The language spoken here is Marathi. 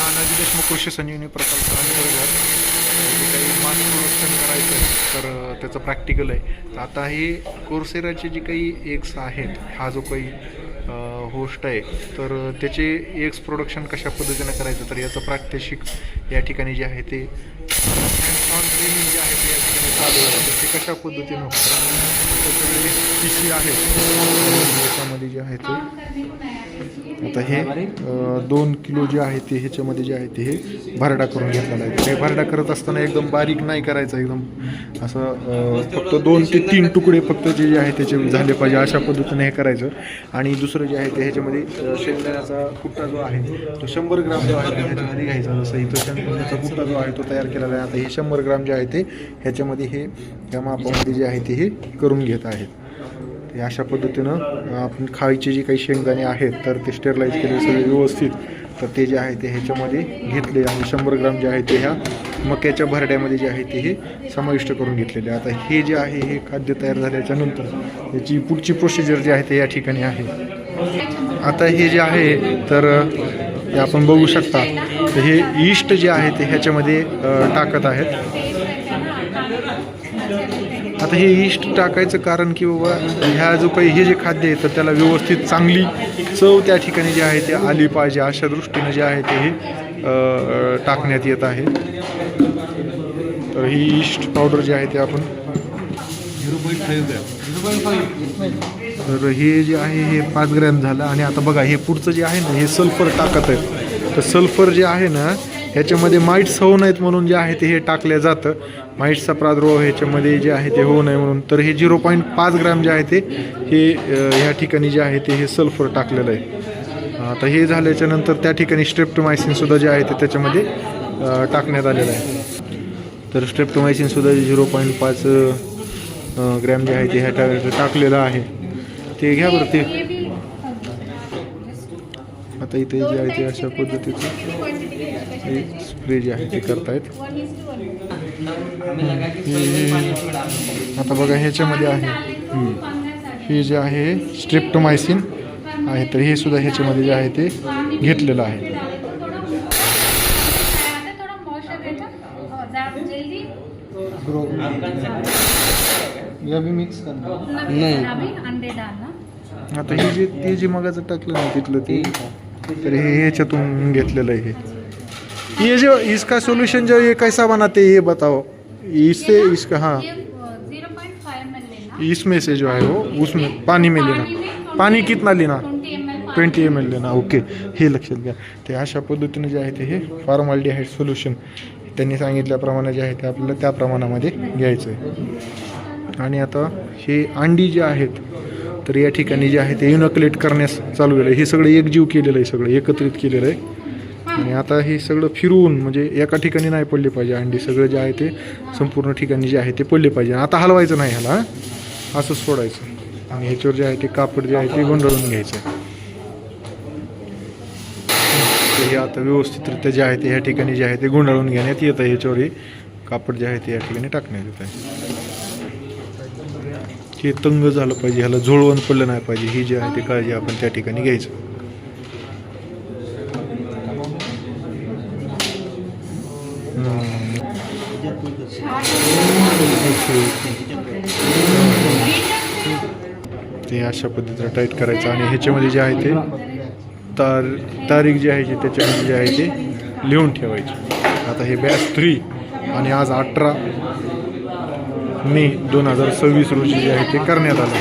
नानाजी देशमुख कृषी संजीवनी प्रकल्पाअंतर्गत जे काही मास प्रोडक्शन करायचं आहे तर त्याचं प्रॅक्टिकल आहे. तर आता हे कोर्सेराचे जे काही एग्स आहेत, हा जो काही होस्ट आहे, तर त्याचे एग्स प्रोडक्शन कशा पद्धतीनं करायचं, तर याचं प्रात्यक्षिक या ठिकाणी जे आहे ते हँड्स ऑन ट्रेनिंग जे आहे ते या ठिकाणी चालू आहे. तर ते कशा पद्धतीनं त्याच्यामध्ये PC आहे याच्यामध्ये जे आहे ते आता हे 2 किलो जे आहे ते ह्याच्यामध्ये जे आहे ते हे भरडा करून घेतलेला आहे. हे भरडा करत असताना एकदम बारीक नाही करायचं, एकदम असं फक्त 2 ते 3 तुकडे फक्त जे आहे त्याचे झाले पाहिजे अशा पद्धतीने हे करायचं. आणि दुसरं जे आहे ते ह्याच्यामध्ये शेंगदाण्याचा कुट्टा जो आहे तो 100 ग्राम जो आहे तो ह्याच्यामध्ये घ्यायचा. जसं इथं शेंगदाण्याचा कुट्टा जो आहे तो तयार केलेला आहे. आता हे 100 ग्राम जे आहे ते ह्याच्यामध्ये हे त्या मापामध्ये जे आहे ते हे करून घेत आहेत. ते अशा पद्धतीनं आपण खायचे जे काही शेंगदाणे आहेत तर ते स्टेरलाइज केले सगळे व्यवस्थित, तर ते जे आहे ते ह्याच्यामध्ये घेतले आणि 100 ग्राम जे आहे ते ह्या मक्याच्या भरड्यामध्ये जे आहे ते हे समाविष्ट करून घेतलेले. आता हे जे आहे हे खाद्य तयार झाल्याच्या नंतर याची पुढची प्रोसिजर जी आहे ते या ठिकाणी आहे. आता हे जे आहे तर हे आपण बघू शकता, तर हे ईस्ट जे आहे ते ह्याच्यामध्ये टाकत आहेत. आता हे ईस्ट टाकायचं कारण की बाबा ह्या जो काही हे जे खाद्य आहे तर त्याला व्यवस्थित चांगली चव त्या ठिकाणी जे आहे ते आली पाहिजे अशा दृष्टीने जे आहे ते हे टाकण्यात येत आहे. तर ही ईस्ट पावडर जे आहे ते आपण 0.5 तर हे जे आहे हे 5 ग्रॅम झालं. आणि आता बघा हे पुढचं जे आहे ना हे सल्फर टाकत आहे. तर सल्फर जे आहे ना ह्याच्यामध्ये माइट्स होऊ नयेत म्हणून जे आहे ते हे टाकलं जातं. माइट्सचा प्रादुर्भाव ह्याच्यामध्ये जे आहे ते होऊ नये म्हणून. तर हे 0.5 ग्रॅम जे आहे ते हे ह्या ठिकाणी जे आहे ते हे सल्फर टाकलेलं आहे. आता हे झाल्याच्या नंतर त्या ठिकाणी स्ट्रेप्टोमायसिनसुद्धा जे आहे ते त्याच्यामध्ये टाकण्यात आलेलं आहे. तर स्ट्रेप्टोमायसिनसुद्धा 0.5 ग्रॅम जे आहे ते ह्या टाकलेलं आहे. ते घ्या बरं ते. आता इथे जे आहे ते अशा पद्धतीचं हे स्प्रे जे आहे ते करतायत. आता बघा ह्याच्यामध्ये आहे हे जे आहे स्ट्रेप्टोमायसिन आहे, तर हे सुद्धा ह्याच्यामध्ये जे आहे ते घेतलेलं आहे. आता हे जे मगाचं टाकलं ना तिथलं ते, तर हे ह्याच्यातून घेतलेलं आहे. ये जो इसका सोल्यूशन जो ये कैसा बनाते हैं ये बताओ. इससे इसका हाँ 0.5 इसमें से जो है वो उसमें पानी में लेना. पाणी कितना लेना? 20 ml लेना. ओके, हे लक्षात घ्या. ते अशा पद्धतीने जे आहे ते हे फॉर्मॅल्डिहाइड सोल्युशन त्यांनी सांगितल्याप्रमाणे जे आहे ते आपल्याला त्या प्रमाणामध्ये घ्यायचं आहे. आणि आता हे अंडी जे आहेत तर या ठिकाणी जे आहे ते इनोक्युलेट करण्यास चालू केलं आहे. हे सगळं एकजीव केलेलं आहे, सगळं एकत्रित केलेलं आहे. आणि आता हे सगळं फिरवून म्हणजे एका ठिकाणी नाही पडले पाहिजे अंडी, सगळं जे आहे ते संपूर्ण ठिकाणी जे आहे ते पडले पाहिजे. आता हलवायचं नाही ह्याला, असंच सोडायचं आणि ह्याच्यावर जे आहे ते कापड जे आहे ते गुंडाळून घ्यायचं. हे आता व्यवस्थितरित्या जे आहे ते ह्या ठिकाणी जे आहे ते गुंडाळून घेण्यात येतं. ह्याच्यावर हे कापड जे आहे ते या ठिकाणी टाकण्यात येत आहे. हे तंग झालं पाहिजे, ह्याला झोळवण पडलं नाही पाहिजे, ही जी आहे ती काळजी आपण त्या ठिकाणी घ्यायचं. ते अशा पद्धतीने टाईट करायचं आणि ह्याच्यामध्ये जे आहे ते तारीख जी आहे त्याच्यामध्ये जे आहे ते लिहून ठेवायची. आता हे बॅच 3 आणि आज 18 मे 2026 रोजी जे आहे ते करण्यात आलं.